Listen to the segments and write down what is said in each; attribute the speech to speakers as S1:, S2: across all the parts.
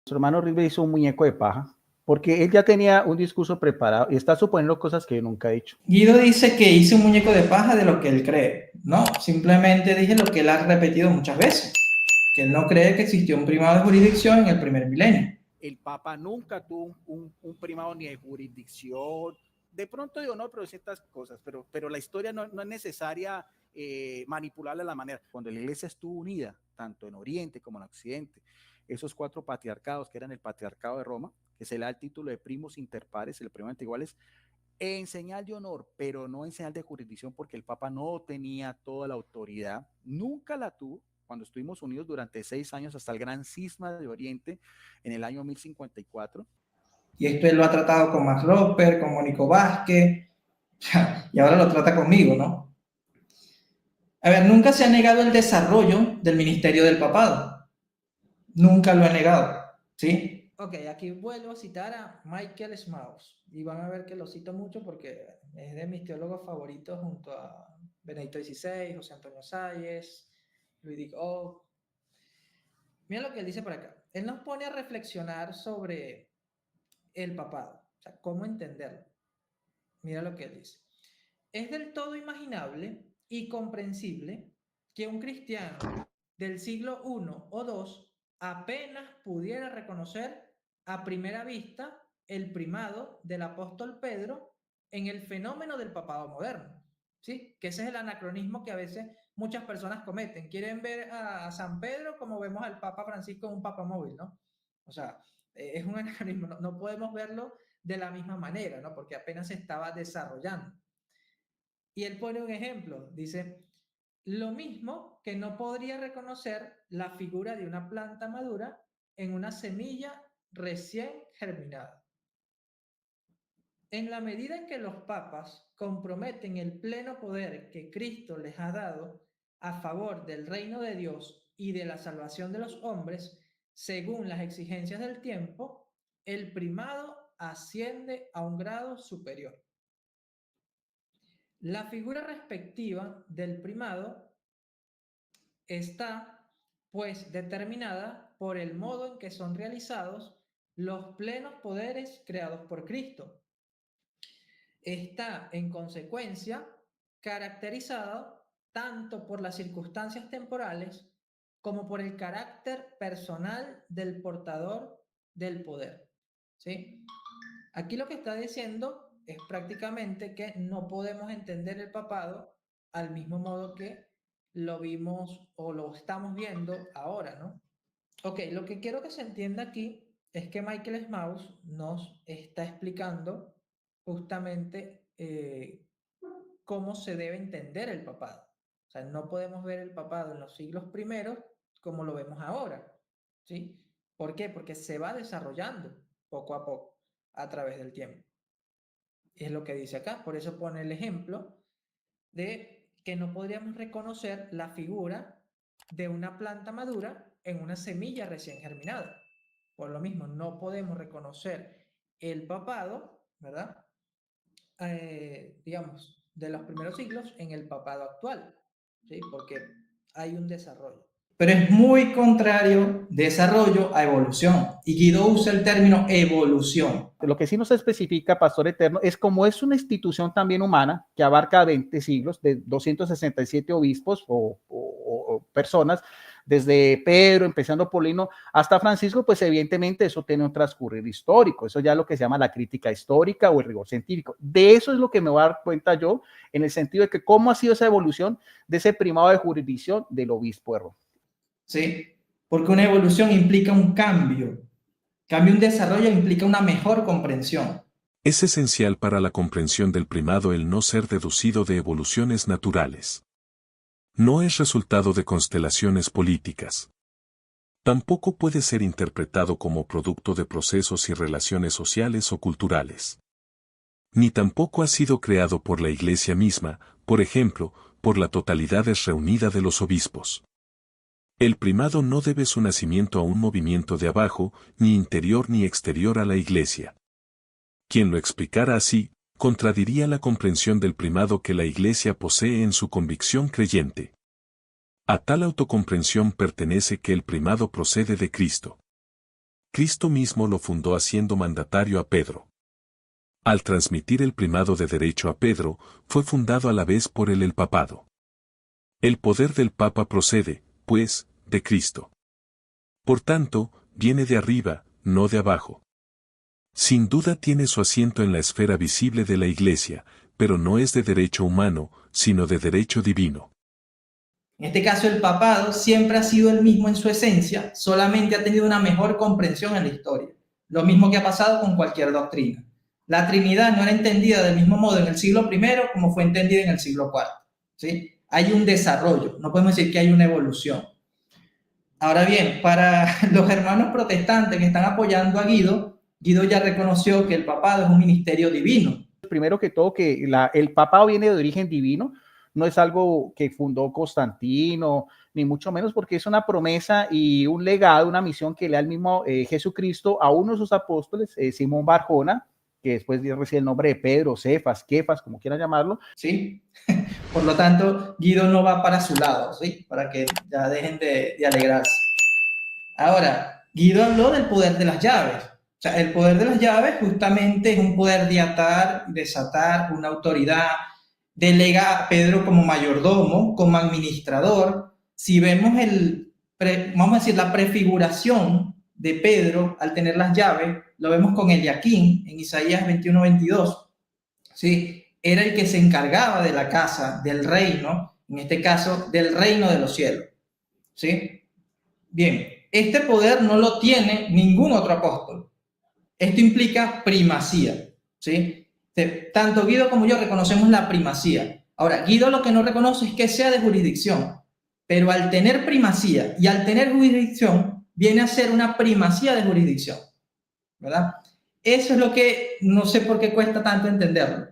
S1: Su hermano River hizo un muñeco de paja porque él ya tenía un discurso preparado y está suponiendo cosas que yo nunca he dicho.
S2: Guido dice que hice un muñeco de paja de lo que él cree. No, simplemente dije lo que él ha repetido muchas veces, que él no cree que existió un primado de jurisdicción en el primer milenio.
S1: El Papa nunca tuvo un primado ni de jurisdicción, de pronto de honor, pero ciertas cosas, pero la historia no es necesaria manipularla de la manera. Cuando la iglesia estuvo unida, tanto en Oriente como en Occidente, esos cuatro patriarcados, que eran el patriarcado de Roma, que se le da el título de primos inter pares, el primo entre iguales, en señal de honor, pero no en señal de jurisdicción, porque el Papa no tenía toda la autoridad, nunca la tuvo, cuando estuvimos unidos durante 6 años hasta el gran cisma de Oriente en el año 1054.
S2: Y esto él lo ha tratado con Max Roper, con Mónico Vázquez, y ahora lo trata conmigo, ¿no? A ver, nunca se ha negado el desarrollo del ministerio del papado. Nunca lo he negado, ¿sí? Ok, aquí vuelvo a citar a Michael Smaus, y van a ver que lo cito mucho porque es de mis teólogos favoritos junto a Benedicto XVI, José Antonio Salles, Luis Ock. Mira lo que él dice por acá. Él nos pone a reflexionar sobre el papado, o sea, cómo entenderlo. Mira lo que él dice. Es del todo imaginable y comprensible que un cristiano del siglo I o II apenas pudiera reconocer a primera vista el primado del apóstol Pedro en el fenómeno del papado moderno, ¿sí? Que ese es el anacronismo que a veces muchas personas cometen. Quieren ver a San Pedro como vemos al Papa Francisco en un papa móvil, ¿no? O sea, es un anacronismo, no podemos verlo de la misma manera, ¿no? Porque apenas se estaba desarrollando. Y él pone un ejemplo, dice, lo mismo que no podría reconocer la figura de una planta madura en una semilla recién germinada. En la medida en que los papas comprometen el pleno poder que Cristo les ha dado a favor del reino de Dios y de la salvación de los hombres, según las exigencias del tiempo, el primado asciende a un grado superior. La figura respectiva del primado está, pues, determinada por el modo en que son realizados los plenos poderes creados por Cristo. Está, en consecuencia, caracterizado tanto por las circunstancias temporales como por el carácter personal del portador del poder. ¿Sí? Aquí lo que está diciendo es prácticamente que no podemos entender el papado al mismo modo que lo vimos o lo estamos viendo ahora, ¿no? Ok, lo que quiero que se entienda aquí es que Michael Smaus nos está explicando justamente cómo se debe entender el papado. O sea, no podemos ver el papado en los siglos primeros como lo vemos ahora, ¿sí? ¿Por qué? Porque se va desarrollando poco a poco a través del tiempo. Es lo que dice acá. Por eso pone el ejemplo de que no podríamos reconocer la figura de una planta madura en una semilla recién germinada. Por lo mismo, no podemos reconocer el papado, ¿verdad? Digamos, de los primeros siglos en el papado actual, ¿sí? Porque hay un desarrollo. Pero es muy contrario desarrollo a evolución. Y Guido usa el término evolución.
S1: Lo que sí nos especifica Pastor Eterno es como es una institución también humana que abarca 20 siglos, de 267 obispos o personas, desde Pedro, empezando por Lino, hasta Francisco, pues evidentemente eso tiene un transcurrir histórico, eso ya es lo que se llama la crítica histórica o el rigor científico. De eso es lo que me voy a dar cuenta yo, en el sentido de que cómo ha sido esa evolución de ese primado de jurisdicción del obispo de Roma.
S2: ¿Sí? Porque una evolución implica un cambio. Cambio, un desarrollo implica una mejor comprensión.
S3: Es esencial para la comprensión del primado el no ser deducido de evoluciones naturales. No es resultado de constelaciones políticas. Tampoco puede ser interpretado como producto de procesos y relaciones sociales o culturales. Ni tampoco ha sido creado por la Iglesia misma, por ejemplo, por la totalidad reunida de los obispos. El primado no debe su nacimiento a un movimiento de abajo, ni interior ni exterior a la Iglesia. Quien lo explicara así, contradiría la comprensión del primado que la Iglesia posee en su convicción creyente. A tal autocomprensión pertenece que el primado procede de Cristo. Cristo mismo lo fundó haciendo mandatario a Pedro. Al transmitir el primado de derecho a Pedro, fue fundado a la vez por él el papado. El poder del Papa procede, pues, de Cristo. Por tanto, viene de arriba, no de abajo. Sin duda tiene su asiento en la esfera visible de la Iglesia, pero no es de derecho humano, sino de derecho divino.
S2: En este caso, el papado siempre ha sido el mismo en su esencia, solamente ha tenido una mejor comprensión en la historia. Lo mismo que ha pasado con cualquier doctrina. La Trinidad no era entendida del mismo modo en el siglo I como fue entendida en el siglo IV. ¿Sí? Hay un desarrollo, no podemos decir que hay una evolución. Ahora bien, para los hermanos protestantes que están apoyando a Guido, Guido ya reconoció que el papado es un ministerio divino.
S1: Primero que todo, que el papado viene de origen divino, no es algo que fundó Constantino, ni mucho menos, porque es una promesa y un legado, una misión que le da el mismo Jesucristo a uno de sus apóstoles, Simón Barjona, que después recibe el nombre de Pedro, Cefas, Kefas, como quieran llamarlo.
S2: ¿Sí? Por lo tanto, Guido no va para su lado, ¿sí? Para que ya dejen de alegrarse. Ahora, Guido habló del poder de las llaves. O sea, el poder de las llaves justamente es un poder de atar, desatar, una autoridad. Delega a Pedro como mayordomo, como administrador. Si vemos vamos a decir, la prefiguración de Pedro al tener las llaves, lo vemos con Eliaquín en Isaías 21:22. ¿Sí? Era el que se encargaba de la casa, del reino, en este caso, del reino de los cielos. ¿Sí? Bien, este poder no lo tiene ningún otro apóstol. Esto implica primacía. ¿Sí? Tanto Guido como yo reconocemos la primacía. Ahora, Guido lo que no reconoce es que sea de jurisdicción, pero al tener primacía y al tener jurisdicción, viene a ser una primacía de jurisdicción, ¿verdad? Eso es lo que no sé por qué cuesta tanto entenderlo.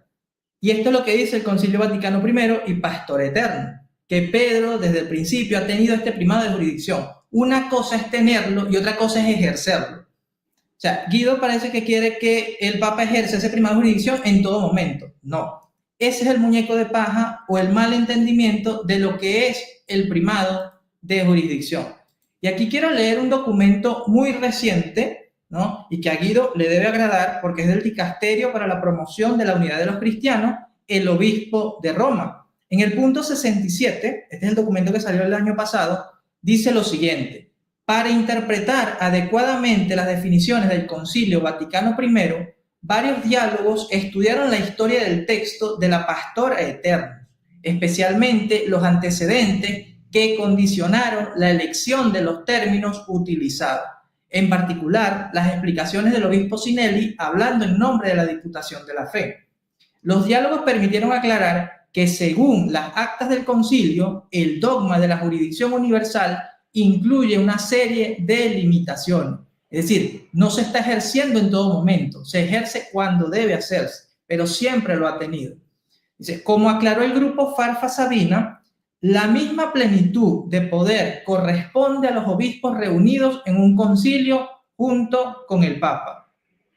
S2: Y esto es lo que dice el Concilio Vaticano I y Pastor Eterno, que Pedro desde el principio ha tenido este primado de jurisdicción. Una cosa es tenerlo y otra cosa es ejercerlo. O sea, Guido parece que quiere que el Papa ejerza ese primado de jurisdicción en todo momento. No. Ese es el muñeco de paja o el mal entendimiento de lo que es el primado de jurisdicción. Y aquí quiero leer un documento muy reciente, ¿no? Y que a Guido le debe agradar porque es del Dicasterio para la Promoción de la Unidad de los Cristianos, el Obispo de Roma. En el punto 67, este es el documento que salió el año pasado, dice lo siguiente: para interpretar adecuadamente las definiciones del Concilio Vaticano I, varios diálogos estudiaron la historia del texto de la Pastora Eterna, especialmente los antecedentes que condicionaron la elección de los términos utilizados. En particular, las explicaciones del obispo Sinelli hablando en nombre de la Diputación de la Fe. Los diálogos permitieron aclarar que según las actas del concilio, el dogma de la jurisdicción universal incluye una serie de limitaciones. Es decir, no se está ejerciendo en todo momento, se ejerce cuando debe hacerse, pero siempre lo ha tenido. Dice, como aclaró el grupo Farfa Sabina, la misma plenitud de poder corresponde a los obispos reunidos en un concilio junto con el Papa.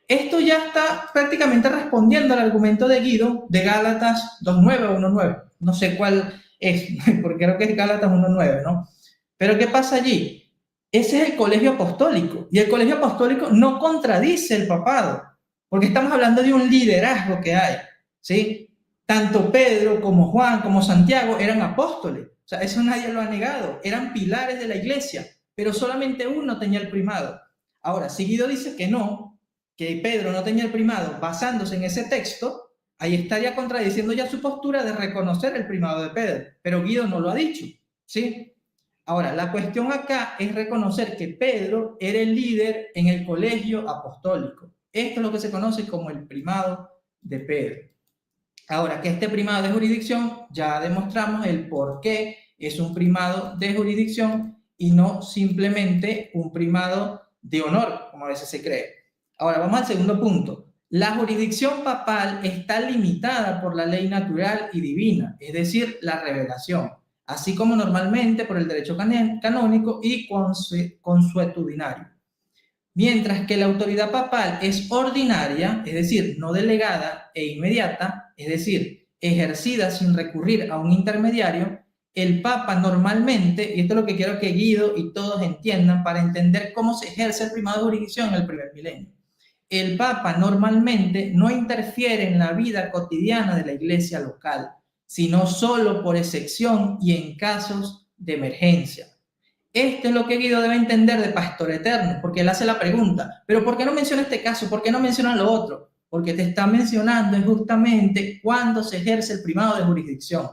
S2: Esto ya está prácticamente respondiendo al argumento de Guido de Gálatas 2:9 o 1:9. No sé cuál es, porque creo que es Gálatas 1:9, ¿no? Pero ¿qué pasa allí? Ese es el colegio apostólico, y el colegio apostólico no contradice el papado, porque estamos hablando de un liderazgo que hay, ¿sí? Tanto Pedro como Juan como Santiago eran apóstoles, o sea, eso nadie lo ha negado, eran pilares de la iglesia, pero solamente uno tenía el primado. Ahora, si Guido dice que no, que Pedro no tenía el primado basándose en ese texto, ahí estaría contradiciendo ya su postura de reconocer el primado de Pedro, pero Guido no lo ha dicho, ¿sí? Ahora, la cuestión acá es reconocer que Pedro era el líder en el colegio apostólico. Esto es lo que se conoce como el primado de Pedro. Ahora, que este primado de jurisdicción, ya demostramos el por qué es un primado de jurisdicción y no simplemente un primado de honor, como a veces se cree. Ahora, vamos al segundo punto. La jurisdicción papal está limitada por la ley natural y divina, es decir, la revelación, así como normalmente por el derecho canónico y consuetudinario. Mientras que la autoridad papal es ordinaria, es decir, no delegada e inmediata, es decir, ejercida sin recurrir a un intermediario, el Papa normalmente, y esto es lo que quiero que Guido y todos entiendan para entender cómo se ejerce el primado de jurisdicción en el primer milenio. El Papa normalmente no interfiere en la vida cotidiana de la iglesia local, sino solo por excepción y en casos de emergencia. Esto es lo que Guido debe entender de Pastor Eterno, porque él hace la pregunta, pero ¿por qué no menciona este caso? ¿Por qué no menciona lo otro? Porque te está mencionando justamente cuando se ejerce el primado de jurisdicción,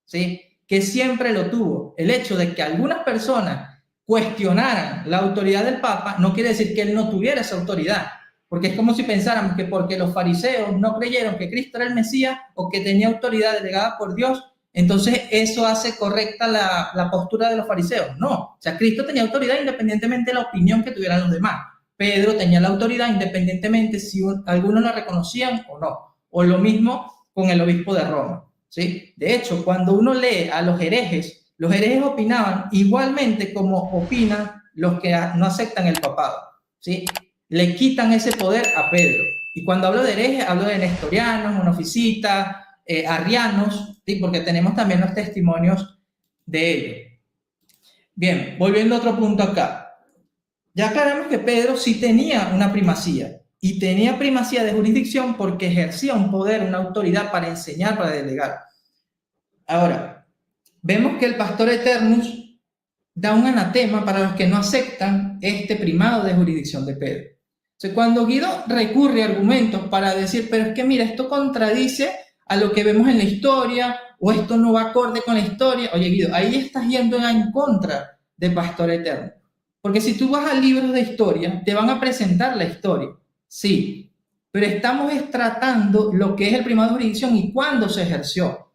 S2: ¿sí? Que siempre lo tuvo. El hecho de que algunas personas cuestionaran la autoridad del Papa no quiere decir que él no tuviera esa autoridad, porque es como si pensáramos que porque los fariseos no creyeron que Cristo era el Mesías o que tenía autoridad delegada por Dios, entonces eso hace correcta la postura de los fariseos. No, o sea, Cristo tenía autoridad independientemente de la opinión que tuvieran los demás. Pedro tenía la autoridad independientemente si algunos la reconocían o no. O lo mismo con el obispo de Roma, ¿sí? De hecho, cuando uno lee a los herejes opinaban igualmente como opinan los que no aceptan el papado, ¿sí? Le quitan ese poder a Pedro. Y cuando hablo de herejes, hablo de nestorianos, monofisitas, arrianos, ¿sí? Porque tenemos también los testimonios de ellos. Bien, volviendo a otro punto acá. Ya aclaramos que Pedro sí tenía una primacía, y tenía primacía de jurisdicción porque ejercía un poder, una autoridad para enseñar, para delegar. Ahora, vemos que el Pastor Eternus da un anatema para los que no aceptan este primado de jurisdicción de Pedro. Entonces, cuando Guido recurre a argumentos para decir, pero es que mira, esto contradice a lo que vemos en la historia, o esto no va acorde con la historia. Oye, Guido, ahí estás yendo en contra de Pastor Eterno. Porque si tú vas a libros de historia, te van a presentar la historia. Sí, pero estamos tratando lo que es el primado de jurisdicción y cuándo se ejerció.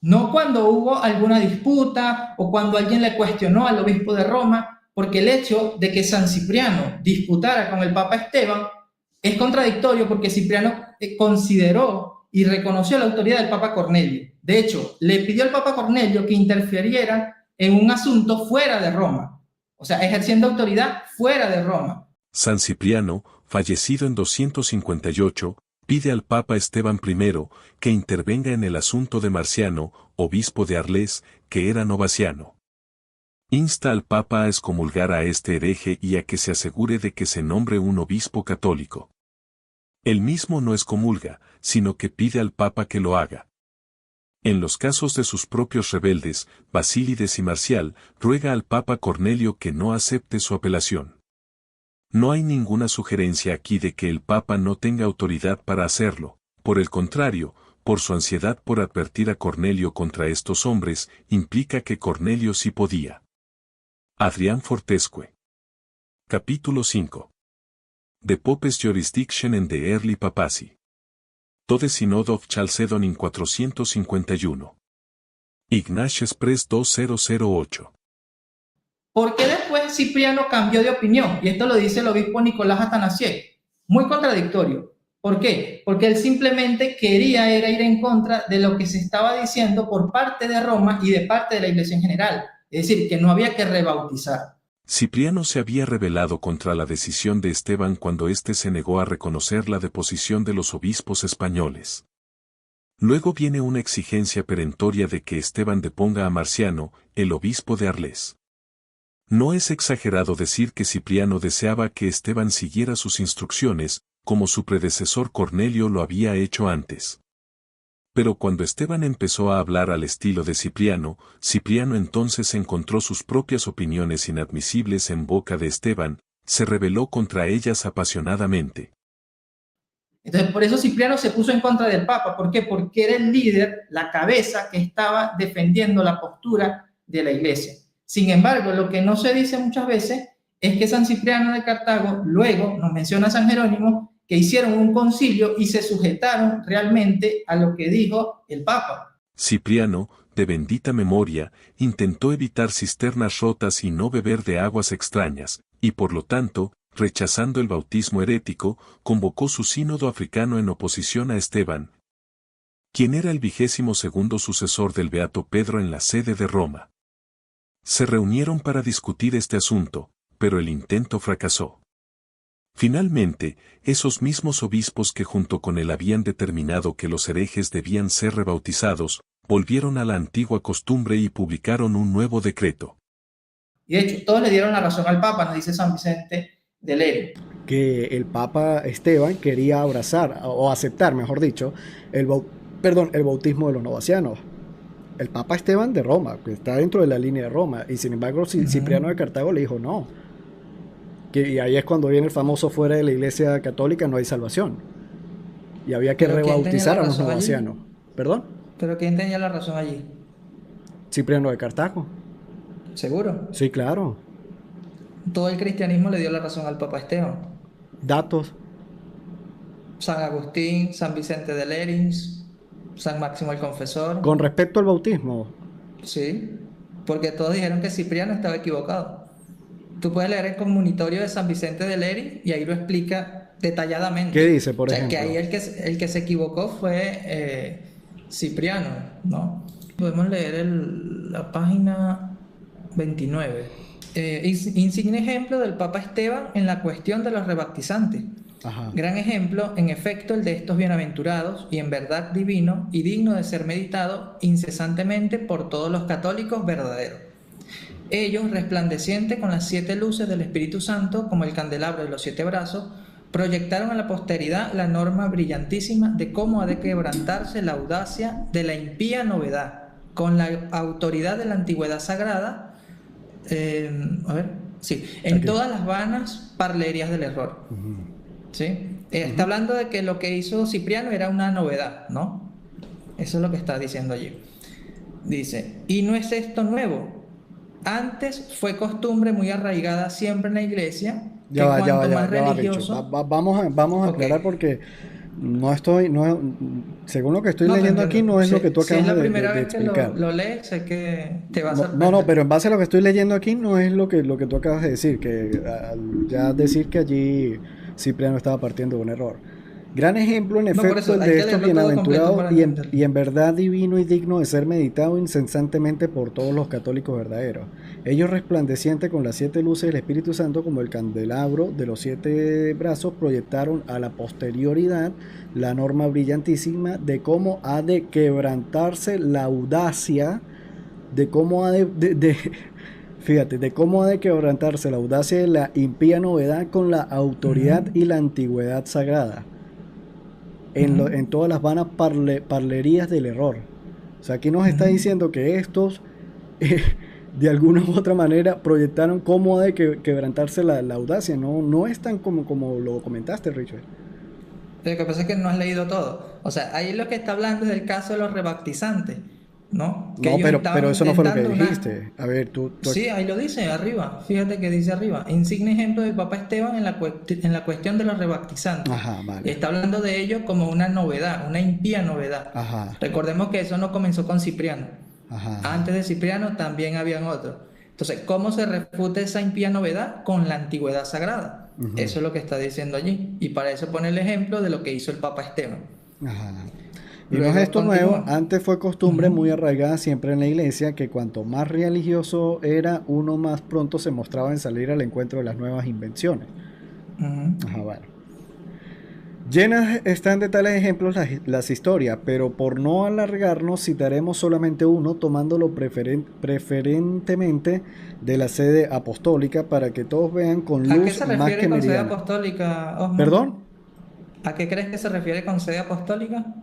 S2: No cuando hubo alguna disputa o cuando alguien le cuestionó al obispo de Roma, porque el hecho de que San Cipriano disputara con el Papa Esteban es contradictorio porque Cipriano consideró y reconoció la autoridad del Papa Cornelio. De hecho, le pidió al Papa Cornelio que interfiriera en un asunto fuera de Roma, o sea, ejerciendo autoridad fuera de Roma.
S3: San Cipriano, fallecido en 258, pide al Papa Esteban I que intervenga en el asunto de Marciano, obispo de Arles, que era novaciano. Insta al Papa a excomulgar a este hereje y a que se asegure de que se nombre un obispo católico. Él mismo no excomulga, sino que pide al Papa que lo haga. En los casos de sus propios rebeldes, Basílides y Marcial, ruega al Papa Cornelio que no acepte su apelación. No hay ninguna sugerencia aquí de que el Papa no tenga autoridad para hacerlo, por el contrario, por su ansiedad por advertir a Cornelio contra estos hombres, implica que Cornelio sí podía. Adrián Fortescue. Capítulo 5. The Pope's Jurisdiction in the Early Papacy. Tode Synod of Chalcedon 451. Ignatius Press 2008.
S2: ¿Por qué después Cipriano cambió de opinión? Y esto lo dice el obispo Nicolás Atanasiek. Muy contradictorio. ¿Por qué? Porque él simplemente quería ir en contra de lo que se estaba diciendo por parte de Roma y de parte de la Iglesia en general. Es decir, que no había que rebautizar.
S3: Cipriano se había rebelado contra la decisión de Esteban cuando éste se negó a reconocer la deposición de los obispos españoles. Luego viene una exigencia perentoria de que Esteban deponga a Marciano, el obispo de Arles. No es exagerado decir que Cipriano deseaba que Esteban siguiera sus instrucciones, como su predecesor Cornelio lo había hecho antes. Pero cuando Esteban empezó a hablar al estilo de Cipriano, Cipriano entonces encontró sus propias opiniones inadmisibles en boca de Esteban, se rebeló contra ellas apasionadamente.
S2: Entonces, por eso Cipriano se puso en contra del Papa. ¿Por qué? Porque era el líder, la cabeza que estaba defendiendo la postura de la Iglesia. Sin embargo, lo que no se dice muchas veces es que San Cipriano de Cartago, luego nos menciona San Jerónimo, que hicieron un concilio y se sujetaron realmente a lo que dijo el Papa.
S3: Cipriano, de bendita memoria, intentó evitar cisternas rotas y no beber de aguas extrañas, y por lo tanto, rechazando el bautismo herético, convocó su sínodo africano en oposición a Esteban, quien era el 22º sucesor del beato Pedro en la sede de Roma. Se reunieron para discutir este asunto, pero el intento fracasó. Finalmente, esos mismos obispos que junto con él habían determinado que los herejes debían ser rebautizados, volvieron a la antigua costumbre y publicaron un nuevo decreto.
S2: Y de hecho, todos le dieron la razón al Papa, nos dice San Vicente de Lérida.
S4: Que el Papa Esteban quería abrazar, o aceptar, mejor dicho, el bautismo de los novacianos. El Papa Esteban de Roma, que está dentro de la línea de Roma, y sin embargo Cipriano de Cartago le dijo no. Y ahí es cuando viene el famoso fuera de la Iglesia Católica no hay salvación. Y había que rebautizar a los novacianos. ¿Perdón?
S2: ¿Pero quién tenía la razón allí?
S4: Cipriano de Cartago.
S2: ¿Seguro?
S4: Sí, claro.
S2: Todo el cristianismo le dio la razón al Papa Esteban.
S4: Datos.
S2: San Agustín, San Vicente de Lérins, San Máximo el Confesor.
S4: Con respecto al bautismo.
S2: Sí, porque todos dijeron que Cipriano estaba equivocado. Tú puedes leer el comunitorio de San Vicente de Lérins y ahí lo explica detalladamente.
S4: ¿Qué dice, por ejemplo?
S2: Que ahí el que se equivocó fue Cipriano, ¿no? Podemos leer la página 29. Insigne ejemplo del Papa Esteban en la cuestión de los rebautizantes.
S4: Ajá.
S2: Gran ejemplo, en efecto, el de estos bienaventurados, y en verdad divino y digno de ser meditado incesantemente por todos los católicos verdaderos. Ellos, resplandecientes con las 7 luces del Espíritu Santo, como el candelabro de los 7 brazos, proyectaron a la posteridad la norma brillantísima de cómo ha de quebrantarse la audacia de la impía novedad, con la autoridad de la antigüedad sagrada, en todas las vanas parlerías del error. ¿Sí? Está hablando de que lo que hizo Cipriano era una novedad, ¿no? Eso es lo que está diciendo allí. Dice, y no es esto nuevo. Antes fue costumbre muy arraigada siempre en la iglesia que cuanto más religioso...
S4: Vamos a aclarar porque según lo que estoy leyendo aquí, no es lo que tú acabas de explicar. Si es la primera vez
S2: que lo lees, sé que te va a sorprender.
S4: No, pero en base a lo que estoy leyendo aquí, no es lo que tú acabas de decir, que ya decir que allí Cipriano estaba partiendo de un error. Gran ejemplo, en efecto, el de estos bienaventurados y en verdad divino y digno de ser meditado incesantemente por todos los católicos verdaderos. Ellos resplandecientes con las 7 luces del Espíritu Santo como el candelabro de los 7 brazos proyectaron a la posterioridad la norma brillantísima de cómo ha de quebrantarse la audacia, de cómo ha de cómo ha de quebrantarse la audacia de la impía novedad con la autoridad y la antigüedad sagrada. En todas las vanas parlerías del error. O sea, aquí nos está diciendo que estos de alguna u otra manera proyectaron cómo ha de quebrantarse la audacia. No es tan como lo comentaste, Richard.
S2: Lo que pasa es que no has leído todo. O sea, ahí lo que está hablando es del caso de los rebautizantes, ¿no? Que
S4: pero eso no fue lo que dijiste. A ver, tú...
S2: Sí, ahí lo dice arriba. Fíjate que dice arriba. Insigne ejemplo del Papa Esteban en la cuestión de los rebautizantes.
S4: Ajá, vale.
S2: Está hablando de ello como una novedad, una impía novedad.
S4: Ajá.
S2: Recordemos que eso no comenzó con Cipriano.
S4: Ajá.
S2: Antes de Cipriano también habían otros. Entonces, ¿cómo se refuta esa impía novedad? Con la antigüedad sagrada. Eso es lo que está diciendo allí. Y para eso pone el ejemplo de lo que hizo el Papa Esteban.
S4: Ajá. Y no es esto nuevo, antes fue costumbre muy arraigada siempre en la iglesia que cuanto más religioso era, uno más pronto se mostraba en salir al encuentro de las nuevas invenciones. Ajá, bueno. Llenas están de tales ejemplos las historias, pero por no alargarnos citaremos solamente uno, tomándolo preferentemente de la sede apostólica para que todos vean con luz.
S2: ¿A qué se refiere
S4: más que
S2: con sede
S4: meridiana.
S2: apostólica, Osman?
S4: ¿Perdón?
S2: ¿A qué crees que se refiere con sede apostólica?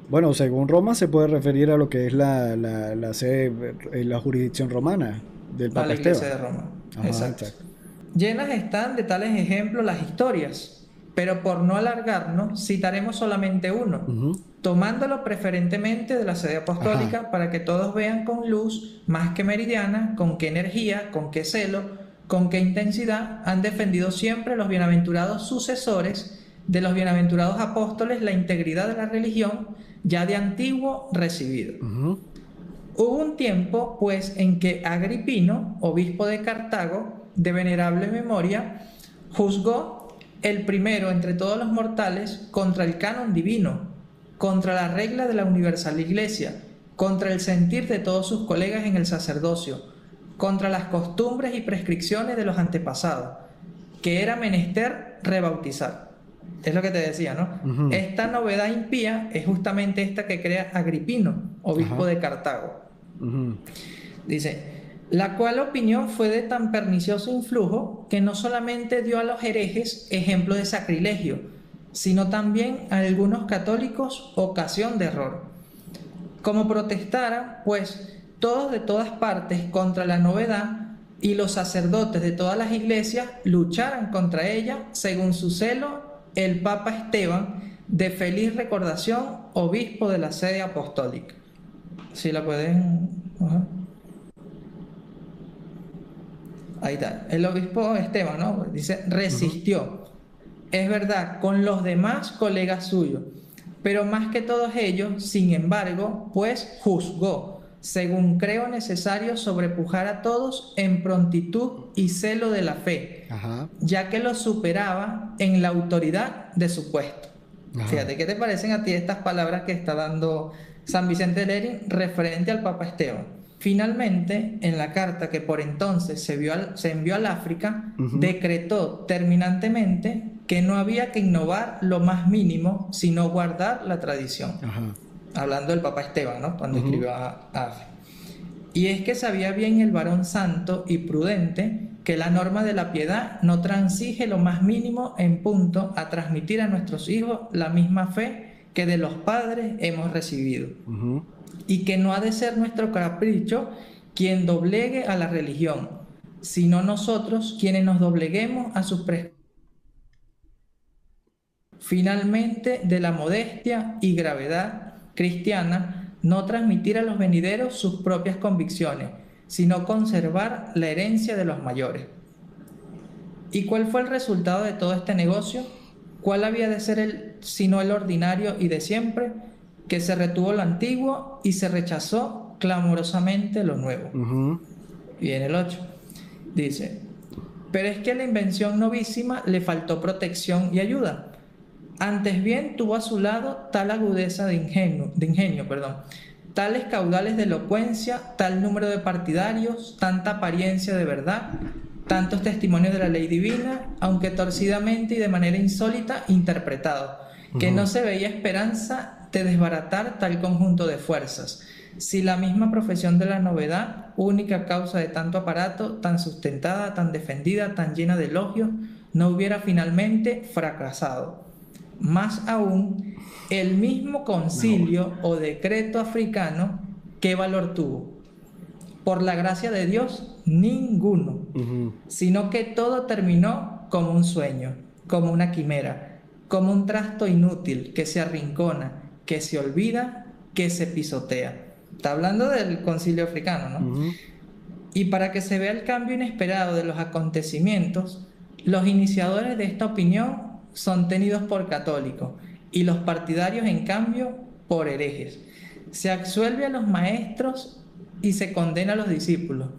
S4: Bueno, según Roma se puede referir a lo que es la sede, la jurisdicción romana del Papa Esteban.
S2: A la Iglesia de Roma.
S4: Ajá,
S2: exacto. Llenas están de tales ejemplos las historias, pero por no alargarnos citaremos solamente uno, tomándolo preferentemente de la sede apostólica para que todos vean con luz más que meridiana, con qué energía, con qué celo, con qué intensidad han defendido siempre los bienaventurados sucesores de los bienaventurados apóstoles la integridad de la religión ya de antiguo recibido. Hubo un tiempo, pues, en que Agripino, obispo de Cartago, de venerable memoria, juzgó el primero entre todos los mortales contra el canon divino, contra la regla de la universal iglesia, contra el sentir de todos sus colegas en el sacerdocio, contra las costumbres y prescripciones de los antepasados, que era menester rebautizar. Es lo que te decía, ¿no? Esta novedad impía es justamente esta que crea Agripino, obispo de Cartago. Dice, la cual opinión fue de tan pernicioso influjo que no solamente dio a los herejes ejemplo de sacrilegio, sino también a algunos católicos ocasión de error. Como protestaran, pues, todos de todas partes contra la novedad, y los sacerdotes de todas las iglesias lucharan contra ella, según su celo, el Papa Esteban, de feliz recordación, obispo de la sede apostólica. Si la pueden... Ahí está. El obispo Esteban, ¿no? Dice, resistió. Es verdad, con los demás colegas suyos, pero más que todos ellos, sin embargo, pues juzgó, según creo necesario, sobrepujar a todos en prontitud y celo de la fe, ya que los superaba en la autoridad de su puesto. Fíjate, ¿qué te parecen a ti estas palabras que está dando San Vicente Lering referente al Papa Esteban? Finalmente, en la carta que por entonces se envió al África, decretó terminantemente que no había que innovar lo más mínimo, sino guardar la tradición. Hablando del Papa Esteban, ¿no? Cuando escribió a África. Y es que sabía bien el varón santo y prudente que la norma de la piedad no transige lo más mínimo en punto a transmitir a nuestros hijos la misma fe que de los padres hemos recibido. Y que no ha de ser nuestro capricho quien doblegue a la religión, sino nosotros quienes nos dobleguemos a sus prejuicios. Finalmente, de la modestia y gravedad cristiana, no transmitir a los venideros sus propias convicciones, sino conservar la herencia de los mayores. ¿Y cuál fue el resultado de todo este negocio? ¿Cuál había de ser sino el ordinario y de siempre? Que se retuvo lo antiguo y se rechazó clamorosamente lo nuevo. Viene el 8. Dice, pero es que a la invención novísima le faltó protección y ayuda. Antes bien tuvo a su lado tal agudeza de ingenio, tales caudales de elocuencia, tal número de partidarios, tanta apariencia de verdad, tantos testimonios de la ley divina, aunque torcidamente y de manera insólita interpretados, que no se veía esperanza de desbaratar tal conjunto de fuerzas, si la misma profesión de la novedad, única causa de tanto aparato, tan sustentada, tan defendida, tan llena de elogios, no hubiera finalmente fracasado. Más aún, el mismo concilio o decreto africano, ¿qué valor tuvo? Por la gracia de Dios, ninguno, sino que todo terminó como un sueño, como una quimera, como un trasto inútil que se arrincona, que se olvida, que se pisotea. Está hablando del concilio africano, ¿no? Y para que se vea el cambio inesperado de los acontecimientos, los iniciadores de esta opinión son tenidos por católicos y los partidarios, en cambio, por herejes. Se absuelve a los maestros y se condena a los discípulos.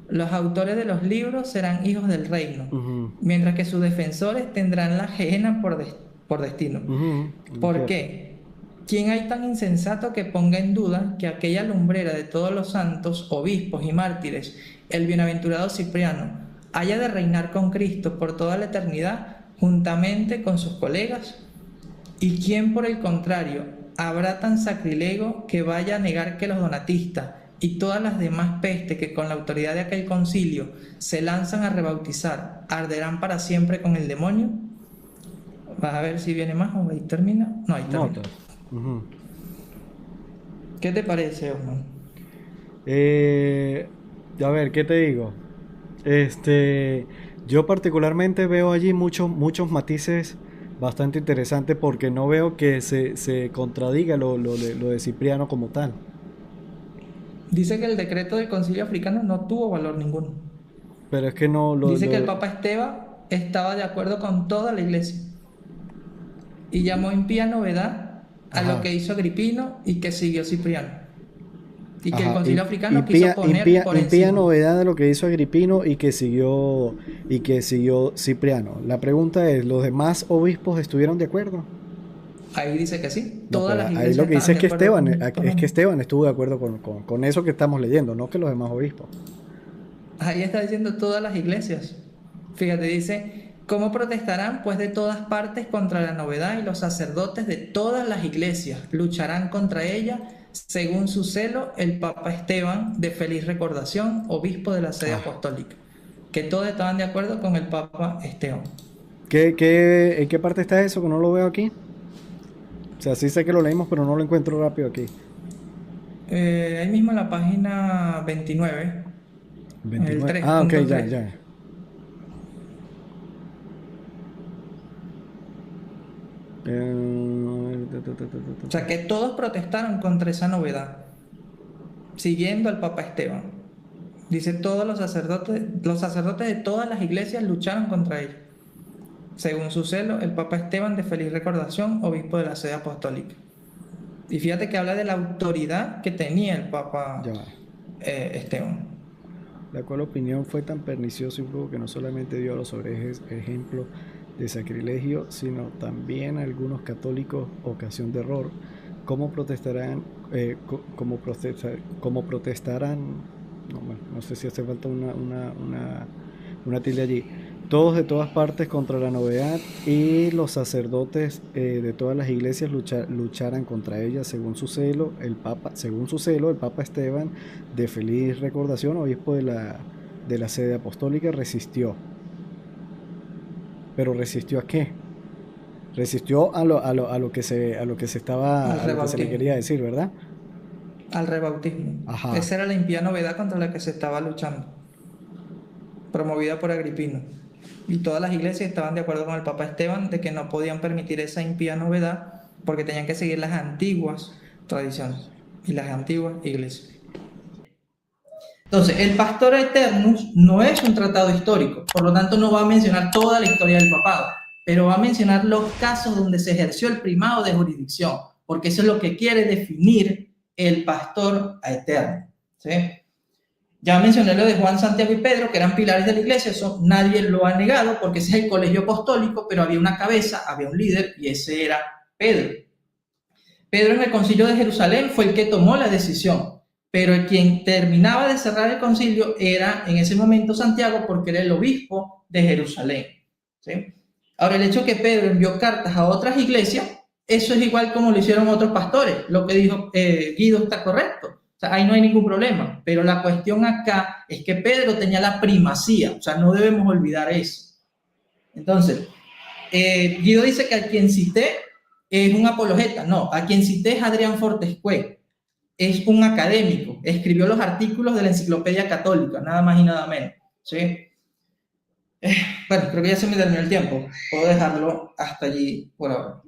S2: Los autores de los libros serán hijos del reino, mientras que sus defensores tendrán la gehenna por destino. ¿Por qué? ¿Quién hay tan insensato que ponga en duda que aquella lumbrera de todos los santos, obispos y mártires, el bienaventurado Cipriano, haya de reinar con Cristo por toda la eternidad, juntamente con sus colegas? ¿Y quién, por el contrario, habrá tan sacrilego que vaya a negar que los donatistas y todas las demás pestes que con la autoridad de aquel concilio se lanzan a rebautizar arderán para siempre con el demonio? Vas a ver si viene más o ahí termina. No, ahí termina. ¿Qué te parece, Osman?
S4: A ver, ¿qué te digo? Yo particularmente veo allí muchos matices bastante interesantes, porque no veo que se contradiga lo de Cipriano como tal.
S2: Dice que el decreto del concilio africano no tuvo valor ninguno.
S4: Pero es que no
S2: dice que el Papa Esteban estaba de acuerdo con toda la iglesia y llamó impía novedad a lo que hizo Agripino y que siguió Cipriano, y que el concilio africano quiso poner por encima.
S4: Impía novedad de lo que hizo Agripino y que siguió Cipriano. La pregunta es, ¿los demás obispos estuvieron de acuerdo?
S2: Ahí dice que sí. Todas las iglesias.
S4: Ahí lo que dice es que Esteban estuvo de acuerdo con eso que estamos leyendo, no que los demás obispos.
S2: Ahí está diciendo todas las iglesias. Fíjate, dice ¿Cómo protestarán? Pues de todas partes contra la novedad, y los sacerdotes de todas las iglesias lucharán contra ella, según su celo, el Papa Esteban, de feliz recordación, obispo de la sede apostólica. Que todos estaban de acuerdo con el Papa Esteban.
S4: ¿En qué parte está eso que no lo veo aquí? O sea, sí sé que lo leímos, pero no lo encuentro rápido aquí.
S2: Ahí mismo en la página 29.
S4: 29.
S2: El 3.
S4: Ok, ya.
S2: O sea, que todos protestaron contra esa novedad, siguiendo al Papa Esteban. Dice, todos los sacerdotes de todas las iglesias lucharon contra ella. Según su celo, el Papa Esteban, de feliz recordación, obispo de la sede apostólica. Y fíjate que habla de la autoridad que tenía el Papa Esteban.
S4: La cual opinión fue tan perniciosa y que no solamente dio a los sobreejemplos ejemplo de sacrilegio, sino también a algunos católicos ocasión de error. ¿Cómo protestarán? No sé si hace falta una tilde allí. Todos de todas partes contra la novedad, y los sacerdotes de todas las iglesias lucharan contra ella, según su celo, el Papa Esteban, de feliz recordación, obispo de la sede apostólica, resistió. ¿Pero resistió a qué? Resistió a lo que se le quería decir, ¿verdad?
S2: Al rebautismo. Ajá. Esa era la impía novedad contra la que se estaba luchando, promovida por Agripino. Y todas las iglesias estaban de acuerdo con el Papa Esteban de que no podían permitir esa impía novedad porque tenían que seguir las antiguas tradiciones y las antiguas iglesias. Entonces, el Pastor Aeternus no es un tratado histórico, por lo tanto no va a mencionar toda la historia del papado, pero va a mencionar los casos donde se ejerció el primado de jurisdicción, porque eso es lo que quiere definir el Pastor Aeternus, ¿sí? Ya mencioné lo de Juan, Santiago y Pedro, que eran pilares de la iglesia, eso nadie lo ha negado, porque ese es el colegio apostólico, pero había una cabeza, había un líder, y ese era Pedro. Pedro en el concilio de Jerusalén fue el que tomó la decisión, pero el quien terminaba de cerrar el concilio era en ese momento Santiago, porque era el obispo de Jerusalén, ¿sí? Ahora, el hecho de que Pedro envió cartas a otras iglesias, eso es igual como lo hicieron otros pastores. Lo que dijo Guido está correcto. O sea, ahí no hay ningún problema. Pero la cuestión acá es que Pedro tenía la primacía. O sea, no debemos olvidar eso. Entonces, Guido dice que a quien cité es un apologeta. No, a quien cité es Adrián Fortescue. Es un académico. Escribió los artículos de la Enciclopedia Católica, nada más y nada menos, ¿sí? Bueno, creo que ya se me terminó el tiempo. Puedo dejarlo hasta allí por ahora.